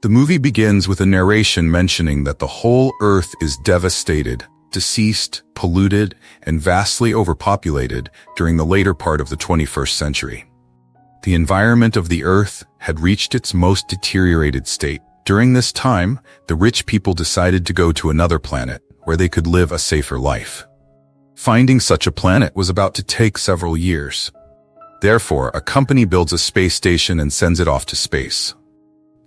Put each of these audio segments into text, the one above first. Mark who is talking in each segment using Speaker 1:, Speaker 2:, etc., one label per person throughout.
Speaker 1: The movie begins with a narration mentioning that the whole Earth is devastated, deceased, polluted, and vastly overpopulated during the later part of the 21st century. The environment of the Earth had reached its most deteriorated state. During this time, the rich people decided to go to another planet where they could live a safer life. Finding such a planet was about to take several years. Therefore, a company builds a space station and sends it off to space.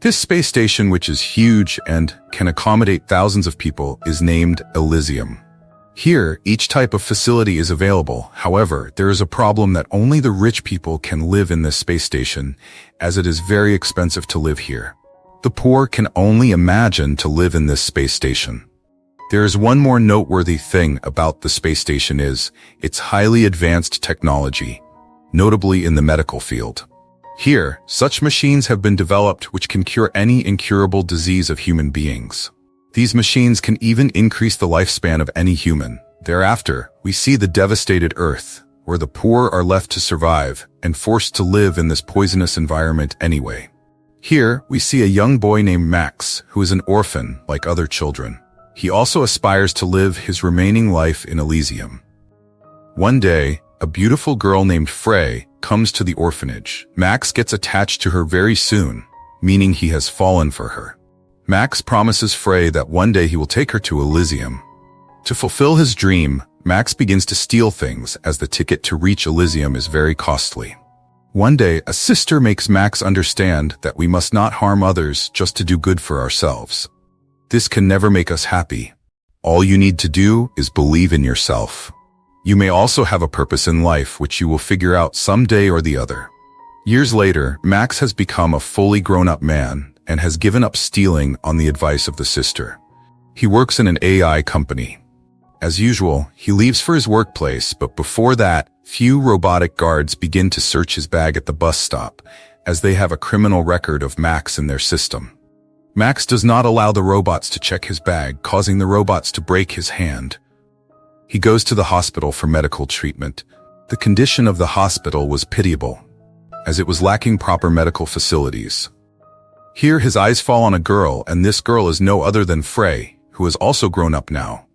Speaker 1: This space station, which is huge and can accommodate thousands of people, is named Elysium. Here, each type of facility is available. However, there is a problem that only the rich people can live in this space station, as it is very expensive to live here. The poor can only imagine to live in this space station. There is one more noteworthy thing about the space station is its highly advanced technology, notably in the medical field. Here, such machines have been developed which can cure any incurable disease of human beings. These machines can even increase the lifespan of any human. Thereafter, we see the devastated Earth, where the poor are left to survive and forced to live in this poisonous environment anyway. Here, we see a young boy named Max, who is an orphan like other children. He also aspires to live his remaining life in Elysium. One day, a beautiful girl named Frey comes to the orphanage. Max gets attached to her very soon, meaning he has fallen for her. Max promises Frey that one day he will take her to Elysium. To fulfill his dream, Max begins to steal things as the ticket to reach Elysium is very costly. One day, a sister makes Max understand that we must not harm others just to do good for ourselves. This can never make us happy. All you need to do is believe in yourself. You may also have a purpose in life which you will figure out someday or the other. Years later, Max has become a fully grown-up man and has given up stealing on the advice of the sister. He works in an AI company. As usual, he leaves for his workplace, but before that, few robotic guards begin to search his bag at the bus stop, as they have a criminal record of Max in their system. Max does not allow the robots to check his bag, causing the robots to break his hand. He goes to the hospital for medical treatment. The condition of the hospital was pitiable, as it was lacking proper medical facilities. Here his eyes fall on a girl, and this girl is no other than Frey, who is also grown up now.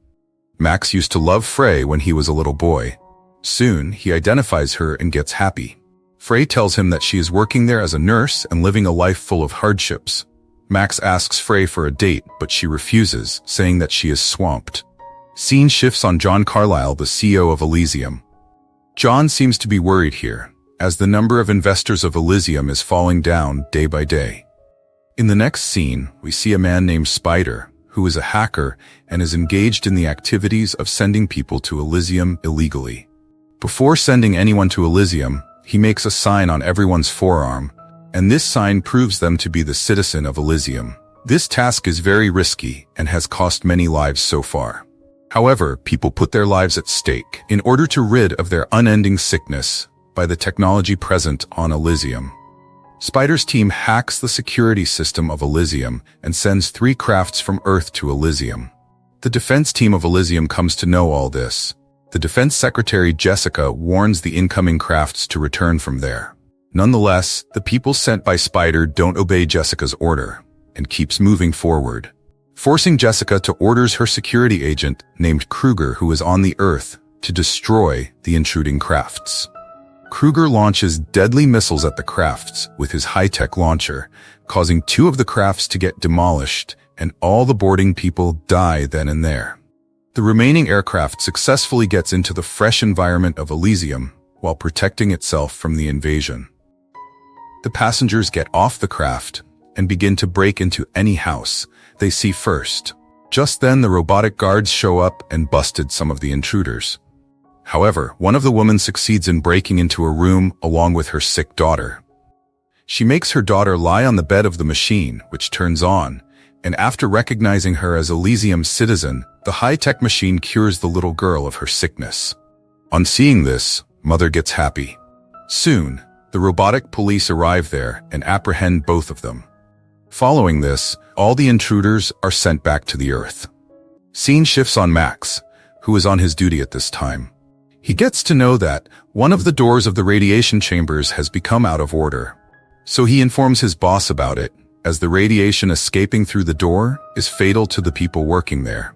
Speaker 1: Max used to love Frey when he was a little boy. Soon, he identifies her and gets happy. Frey tells him that she is working there as a nurse and living a life full of hardships. Max asks Frey for a date, but she refuses, saying that she is swamped. Scene shifts on John Carlyle, the CEO of Elysium. John seems to be worried here, as the number of investors of Elysium is falling down day by day. In the next scene, we see a man named Spider, who is a hacker and is engaged in the activities of sending people to Elysium illegally. Before sending anyone to Elysium, he makes a sign on everyone's forearm, and this sign proves them to be the citizen of Elysium. This task is very risky and has cost many lives so far. However, people put their lives at stake in order to rid of their unending sickness by the technology present on Elysium. Spider's team hacks the security system of Elysium and sends 3 crafts from Earth to Elysium. The defense team of Elysium comes to know all this. The defense secretary Jessica warns the incoming crafts to return from there. Nonetheless, the people sent by Spider don't obey Jessica's order and keeps moving forward, forcing Jessica to orders her security agent named Kruger, who is on the Earth, to destroy the intruding crafts. Kruger launches deadly missiles at the crafts with his high-tech launcher, causing 2 of the crafts to get demolished, and all the boarding people die then and there. The remaining aircraft successfully gets into the fresh environment of Elysium while protecting itself from the invasion. The passengers get off the craft and begin to break into any house they see first. Just then, the robotic guards show up and busted some of the intruders. However, one of the women succeeds in breaking into a room along with her sick daughter. She makes her daughter lie on the bed of the machine, which turns on, and after recognizing her as Elysium's citizen, the high-tech machine cures the little girl of her sickness. On seeing this, Mother gets happy. Soon, the robotic police arrive there and apprehend both of them. Following this, all the intruders are sent back to the Earth. Scene shifts on Max, who is on his duty at this time. He gets to know that one of the doors of the radiation chambers has become out of order. So he informs his boss about it, as the radiation escaping through the door is fatal to the people working there.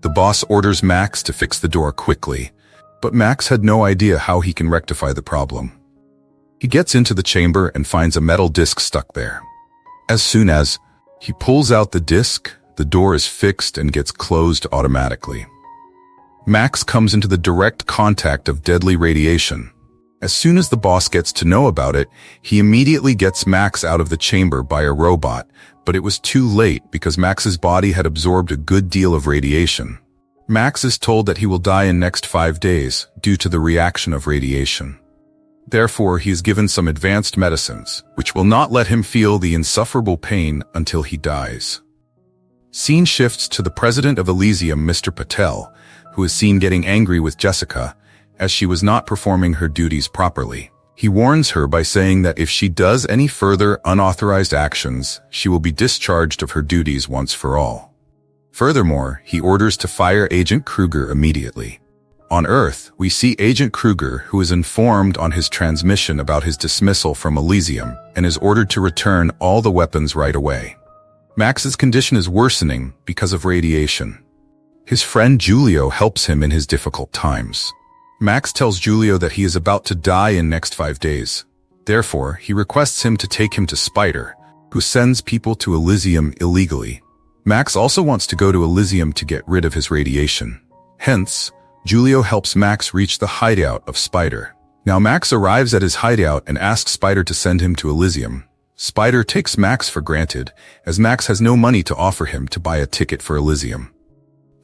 Speaker 1: The boss orders Max to fix the door quickly, but Max had no idea how he can rectify the problem. He gets into the chamber and finds a metal disc stuck there. As soon as he pulls out the disc, the door is fixed and gets closed automatically. Max comes into the direct contact of deadly radiation. As soon as the boss gets to know about it, he immediately gets Max out of the chamber by a robot, but it was too late because Max's body had absorbed a good deal of radiation. Max is told that he will die in next 5 days due to the reaction of radiation. Therefore, he is given some advanced medicines, which will not let him feel the insufferable pain until he dies. Scene shifts to the president of Elysium, Mr. Patel, who is seen getting angry with Jessica, as she was not performing her duties properly. He warns her by saying that if she does any further unauthorized actions, she will be discharged of her duties once for all. Furthermore, he orders to fire Agent Kruger immediately. On Earth, we see Agent Kruger, who is informed on his transmission about his dismissal from Elysium and is ordered to return all the weapons right away. Max's condition is worsening because of radiation. His friend Julio helps him in his difficult times. Max tells Julio that he is about to die in next 5 days. Therefore, he requests him to take him to Spider, who sends people to Elysium illegally. Max also wants to go to Elysium to get rid of his radiation. Hence, Julio helps Max reach the hideout of Spider. Now Max arrives at his hideout and asks Spider to send him to Elysium. Spider takes Max for granted, as Max has no money to offer him to buy a ticket for Elysium.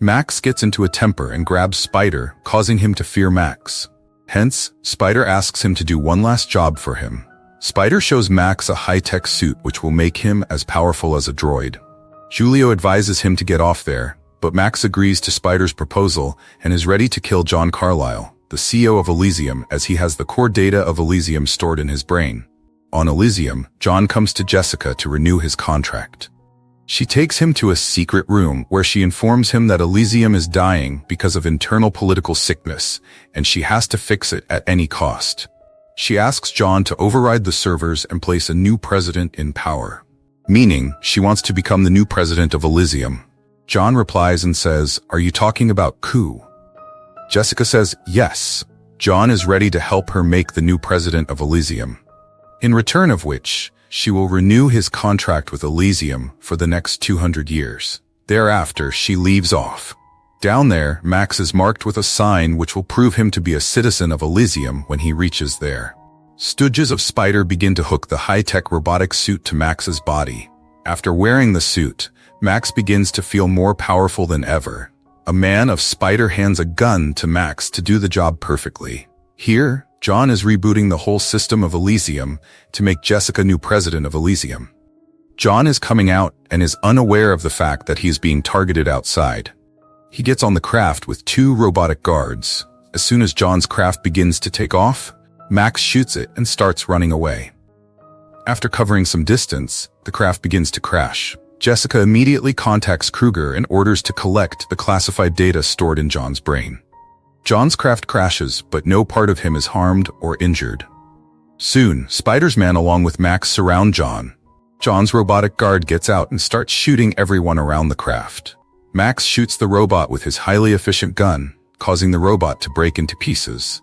Speaker 1: Max gets into a temper and grabs Spider, causing him to fear Max. Hence, Spider asks him to do one last job for him. Spider shows Max a high-tech suit which will make him as powerful as a droid. Julio advises him to get off there, but Max agrees to Spider's proposal and is ready to kill John Carlyle, the CEO of Elysium, as he has the core data of Elysium stored in his brain. On Elysium, John comes to Jessica to renew his contract. She takes him to a secret room where she informs him that Elysium is dying because of internal political sickness, and she has to fix it at any cost. She asks John to override the servers and place a new president in power, meaning she wants to become the new president of Elysium. John replies and says, "Are you talking about coup?" Jessica says, "Yes." John is ready to help her make the new president of Elysium, in return of which she will renew his contract with Elysium for the next 200 years. Thereafter, she leaves off. Down there, Max is marked with a sign which will prove him to be a citizen of Elysium when he reaches there. Stooges of Spider begin to hook the high-tech robotic suit to Max's body. After wearing the suit, Max begins to feel more powerful than ever. A man of Spider hands a gun to Max to do the job perfectly. Here, John is rebooting the whole system of Elysium to make Jessica new president of Elysium. John is coming out and is unaware of the fact that he is being targeted outside. He gets on the craft with 2 robotic guards. As soon as John's craft begins to take off, Max shoots it and starts running away. After covering some distance, the craft begins to crash. Jessica immediately contacts Kruger and orders to collect the classified data stored in John's brain. John's craft crashes, but no part of him is harmed or injured. Soon, Spider's man along with Max surround John. John's robotic guard gets out and starts shooting everyone around the craft. Max shoots the robot with his highly efficient gun, causing the robot to break into pieces.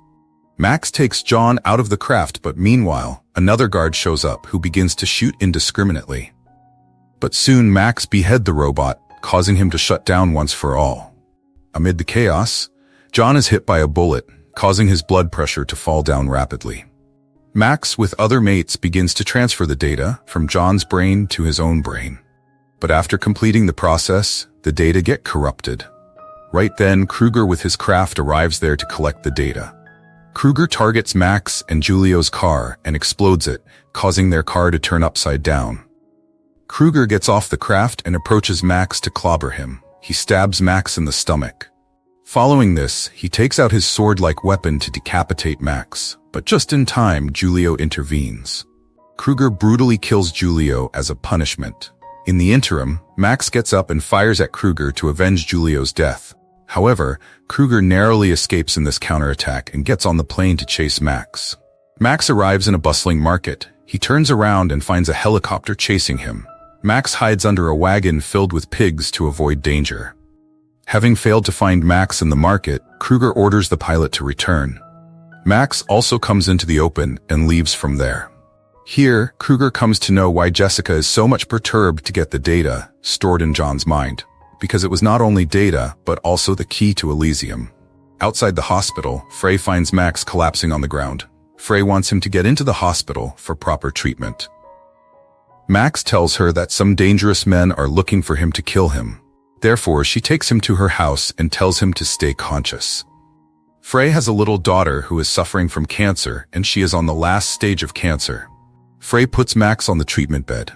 Speaker 1: Max takes John out of the craft, but meanwhile, another guard shows up who begins to shoot indiscriminately. But soon Max beheads the robot, causing him to shut down once for all. Amid the chaos, John is hit by a bullet, causing his blood pressure to fall down rapidly. Max, with other mates, begins to transfer the data from John's brain to his own brain. But after completing the process, the data get corrupted. Right then, Kruger with his craft arrives there to collect the data. Kruger targets Max and Julio's car and explodes it, causing their car to turn upside down. Kruger gets off the craft and approaches Max to clobber him. He stabs Max in the stomach. Following this, he takes out his sword-like weapon to decapitate Max, but just in time, Julio intervenes. Kruger brutally kills Julio as a punishment. In the interim, Max gets up and fires at Kruger to avenge Julio's death. However, Kruger narrowly escapes in this counterattack and gets on the plane to chase Max. Max arrives in a bustling market. He turns around and finds a helicopter chasing him. Max hides under a wagon filled with pigs to avoid danger. Having failed to find Max in the market, Kruger orders the pilot to return. Max also comes into the open and leaves from there. Here, Kruger comes to know why Jessica is so much perturbed to get the data stored in John's mind, because it was not only data, but also the key to Elysium. Outside the hospital, Frey finds Max collapsing on the ground. Frey wants him to get into the hospital for proper treatment. Max tells her that some dangerous men are looking for him to kill him. Therefore, she takes him to her house and tells him to stay conscious. Frey has a little daughter who is suffering from cancer, and she is on the last stage of cancer. Frey puts Max on the treatment bed.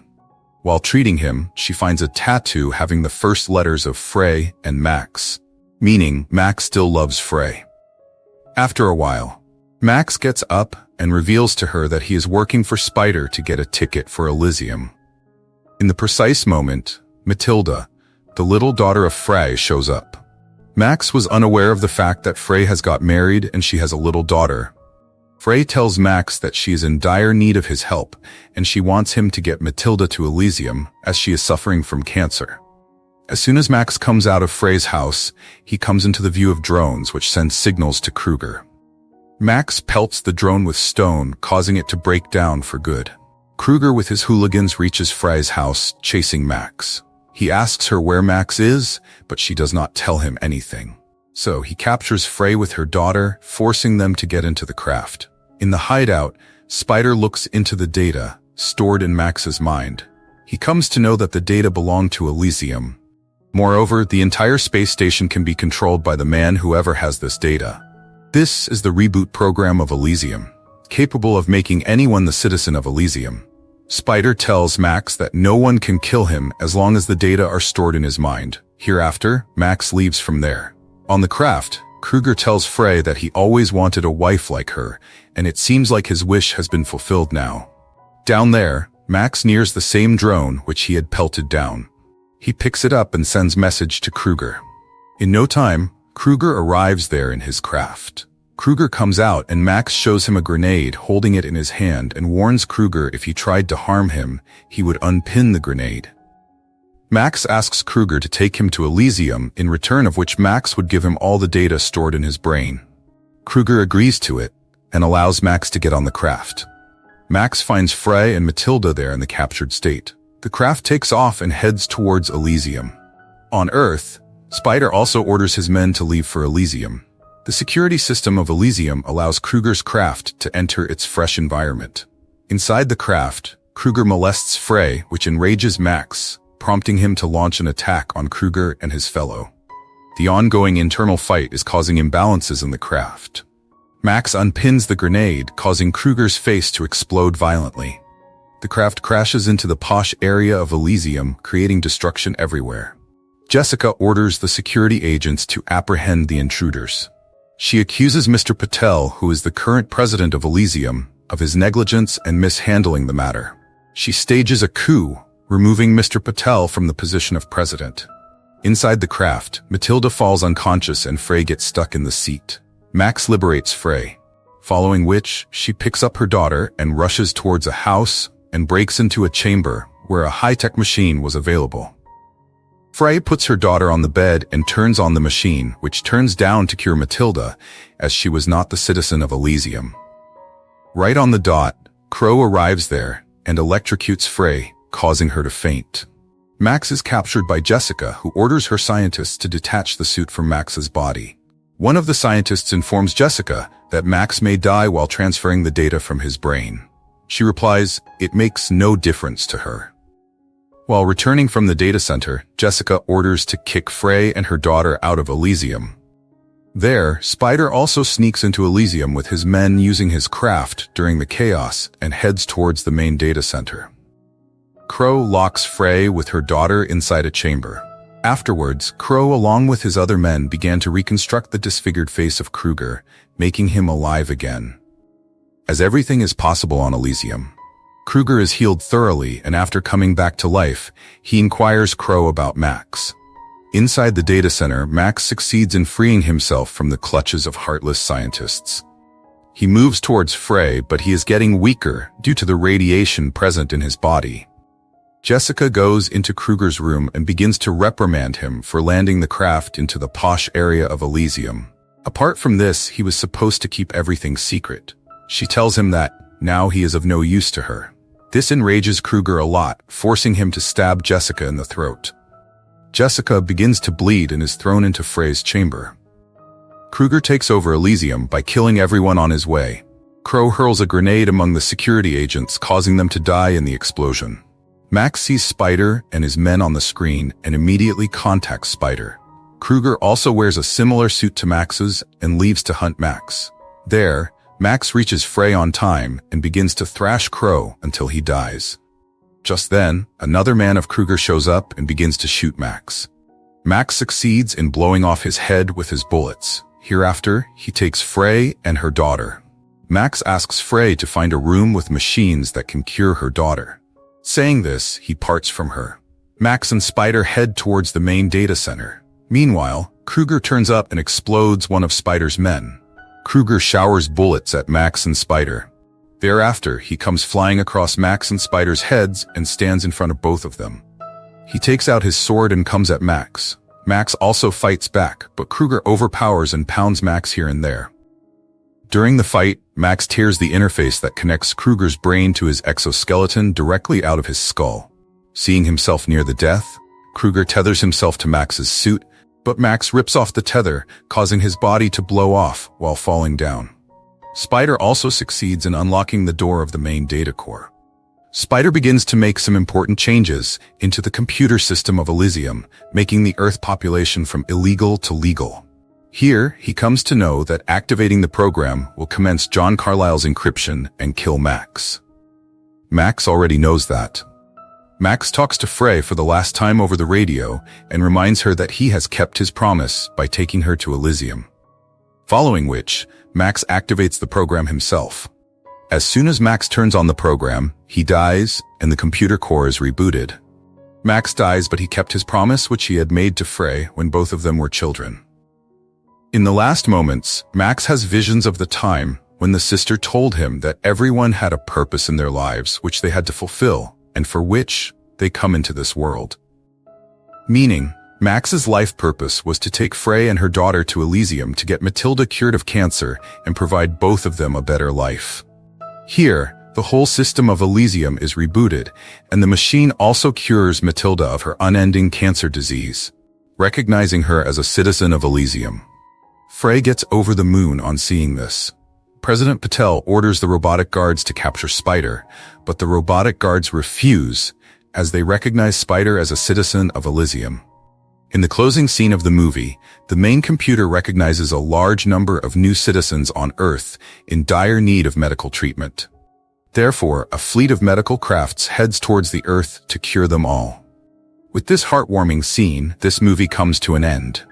Speaker 1: While treating him, she finds a tattoo having the first letters of Frey and Max, meaning Max still loves Frey. After a while, Max gets up and reveals to her that he is working for Spider to get a ticket for Elysium. In the precise moment, Matilda, the little daughter of Frey, shows up. Max was unaware of the fact that Frey has got married and she has a little daughter. Frey tells Max that she is in dire need of his help, and she wants him to get Matilda to Elysium as she is suffering from cancer. As soon as Max comes out of Frey's house, he comes into the view of drones which send signals to Kruger. Max pelts the drone with stone, causing it to break down for good. Kruger with his hooligans reaches Frey's house, chasing Max. He asks her where Max is, but she does not tell him anything. So he captures Frey with her daughter, forcing them to get into the craft. In the hideout, Spider looks into the data stored in Max's mind. He comes to know that the data belong to Elysium. Moreover, the entire space station can be controlled by the man whoever has this data. This is the reboot program of Elysium, capable of making anyone the citizen of Elysium. Spider tells Max that no one can kill him as long as the data are stored in his mind. Hereafter, Max leaves from there. On the craft, Kruger tells Frey that he always wanted a wife like her, and it seems like his wish has been fulfilled now. Down there, Max nears the same drone which he had pelted down. He picks it up and sends message to Kruger. In no time, Kruger arrives there in his craft. Kruger comes out and Max shows him a grenade holding it in his hand and warns Kruger if he tried to harm him, he would unpin the grenade. Max asks Kruger to take him to Elysium, in return of which Max would give him all the data stored in his brain. Kruger agrees to it and allows Max to get on the craft. Max finds Frey and Matilda there in the captured state. The craft takes off and heads towards Elysium. On Earth, Spider also orders his men to leave for Elysium. The security system of Elysium allows Kruger's craft to enter its fresh environment. Inside the craft, Kruger molests Frey, which enrages Max, prompting him to launch an attack on Kruger and his fellow. The ongoing internal fight is causing imbalances in the craft. Max unpins the grenade, causing Kruger's face to explode violently. The craft crashes into the posh area of Elysium, creating destruction everywhere. Jessica orders the security agents to apprehend the intruders. She accuses Mr. Patel, who is the current president of Elysium, of his negligence and mishandling the matter. She stages a coup, removing Mr. Patel from the position of president. Inside the craft, Matilda falls unconscious and Frey gets stuck in the seat. Max liberates Frey, following which she picks up her daughter and rushes towards a house and breaks into a chamber where a high-tech machine was available. Frey puts her daughter on the bed and turns on the machine, which turns down to cure Matilda, as she was not the citizen of Elysium. Right on the dot, Crow arrives there and electrocutes Frey, causing her to faint. Max is captured by Jessica, who orders her scientists to detach the suit from Max's body. One of the scientists informs Jessica that Max may die while transferring the data from his brain. She replies, it makes no difference to her. While returning from the data center, Jessica orders to kick Frey and her daughter out of Elysium. There, Spider also sneaks into Elysium with his men using his craft during the chaos and heads towards the main data center. Crow locks Frey with her daughter inside a chamber. Afterwards, Crow along with his other men began to reconstruct the disfigured face of Kruger, making him alive again. As everything is possible on Elysium, Kruger is healed thoroughly, and after coming back to life, he inquires Crow about Max. Inside the data center, Max succeeds in freeing himself from the clutches of heartless scientists. He moves towards Frey, but he is getting weaker due to the radiation present in his body. Jessica goes into Kruger's room and begins to reprimand him for landing the craft into the posh area of Elysium. Apart from this, he was supposed to keep everything secret. She tells him that now he is of no use to her. This enrages Kruger a lot, forcing him to stab Jessica in the throat. Jessica begins to bleed and is thrown into Frey's chamber. Kruger takes over Elysium by killing everyone on his way. Crow hurls a grenade among the security agents, causing them to die in the explosion. Max sees Spider and his men on the screen and immediately contacts Spider. Kruger also wears a similar suit to Max's and leaves to hunt Max. There, Max reaches Frey on time and begins to thrash Crow until he dies. Just then, another man of Kruger shows up and begins to shoot Max. Max succeeds in blowing off his head with his bullets. Hereafter, he takes Frey and her daughter. Max asks Frey to find a room with machines that can cure her daughter. Saying this, he parts from her. Max and Spider head towards the main data center. Meanwhile, Kruger turns up and explodes one of Spider's men. Kruger showers bullets at Max and Spider. Thereafter, he comes flying across Max and Spider's heads and stands in front of both of them. He takes out his sword and comes at Max. Max also fights back, but Kruger overpowers and pounds Max here and there. During the fight, Max tears the interface that connects Kruger's brain to his exoskeleton directly out of his skull. Seeing himself near the death, Kruger tethers himself to Max's suit, but Max rips off the tether, causing his body to blow off while falling down. Spider also succeeds in unlocking the door of the main data core. Spider begins to make some important changes into the computer system of Elysium, making the Earth population from illegal to legal. Here, he comes to know that activating the program will commence John Carlyle's encryption and kill Max. Max already knows that. Max talks to Frey for the last time over the radio and reminds her that he has kept his promise by taking her to Elysium. Following which, Max activates the program himself. As soon as Max turns on the program, he dies and the computer core is rebooted. Max dies, but he kept his promise which he had made to Frey when both of them were children. In the last moments, Max has visions of the time when the sister told him that everyone had a purpose in their lives which they had to fulfill and for which they come into this world. Meaning, Max's life purpose was to take Frey and her daughter to Elysium to get Matilda cured of cancer and provide both of them a better life. Here, the whole system of Elysium is rebooted, and the machine also cures Matilda of her unending cancer disease, recognizing her as a citizen of Elysium. Frey gets over the moon on seeing this. President Patel orders the robotic guards to capture Spider, but the robotic guards refuse as they recognize Spider as a citizen of Elysium. In the closing scene of the movie, the main computer recognizes a large number of new citizens on Earth in dire need of medical treatment. Therefore, a fleet of medical crafts heads towards the Earth to cure them all. With this heartwarming scene, this movie comes to an end.